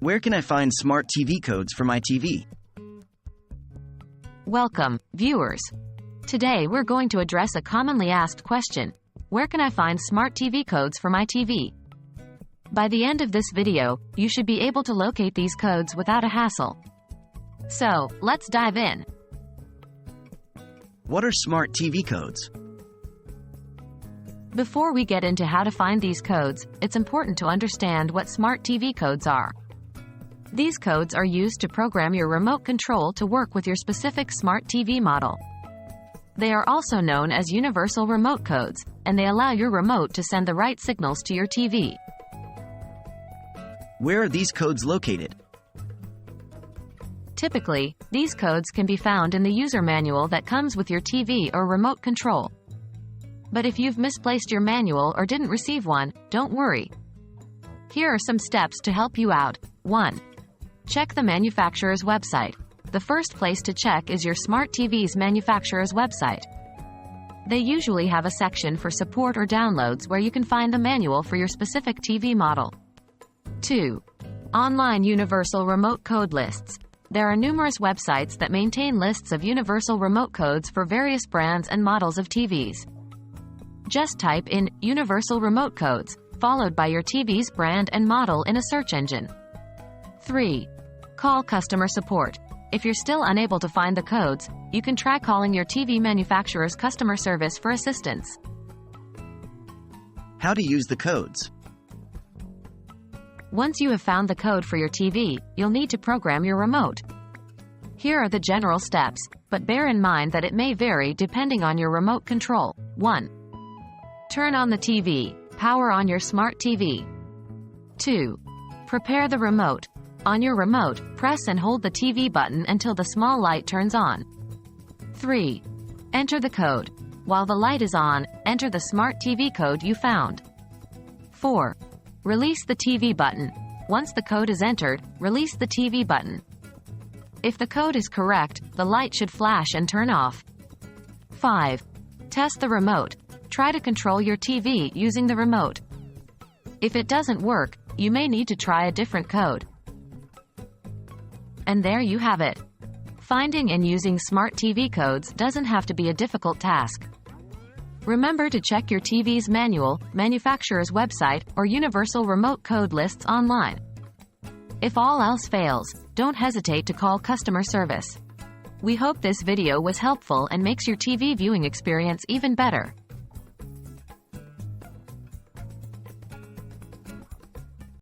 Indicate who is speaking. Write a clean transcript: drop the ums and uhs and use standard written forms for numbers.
Speaker 1: Where can I find smart TV codes for my TV?
Speaker 2: Welcome, viewers. Today we're going to address a commonly asked question. Where can I find smart TV codes for my TV? By the end of this video, you should be able to locate these codes without a hassle. So, let's dive in.
Speaker 1: What are smart TV codes?
Speaker 2: Before we get into how to find these codes, it's important to understand what smart TV codes are. These codes are used to program your remote control to work with your specific smart TV model. They are also known as universal remote codes, and they allow your remote to send the right signals to your TV.
Speaker 1: Where are these codes located?
Speaker 2: Typically, these codes can be found in the user manual that comes with your TV or remote control. But if you've misplaced your manual or didn't receive one, don't worry. Here are some steps to help you out. 1. Check the manufacturer's website. The first place to check is your smart TV's manufacturer's website. They usually have a section for support or downloads where you can find the manual for your specific TV model. 2. Online universal remote code lists. There are numerous websites that maintain lists of universal remote codes for various brands and models of TVs. Just type in universal remote codes, followed by your TV's brand and model in a search engine. 3. Call customer support. If you're still unable to find the codes, you can try calling your TV manufacturer's customer service for assistance.
Speaker 1: How to use the codes?
Speaker 2: Once you have found the code for your TV, you'll need to program your remote. Here are the general steps, but bear in mind that it may vary depending on your remote control. 1. Turn on the TV. Power on your smart TV. 2. Prepare the remote. On your remote, press and hold the TV button until the small light turns on. 3. Enter the code. While the light is on, enter the smart TV code you found. 4. Release the TV button. Once the code is entered, release the TV button. If the code is correct, the light should flash and turn off. 5. Test the remote. Try to control your TV using the remote. If it doesn't work, you may need to try a different code. And there you have it. Finding and using smart TV codes doesn't have to be a difficult task. Remember to check your TV's manual, manufacturer's website, or universal remote code lists online. If all else fails, don't hesitate to call customer service. We hope this video was helpful and makes your TV viewing experience even better.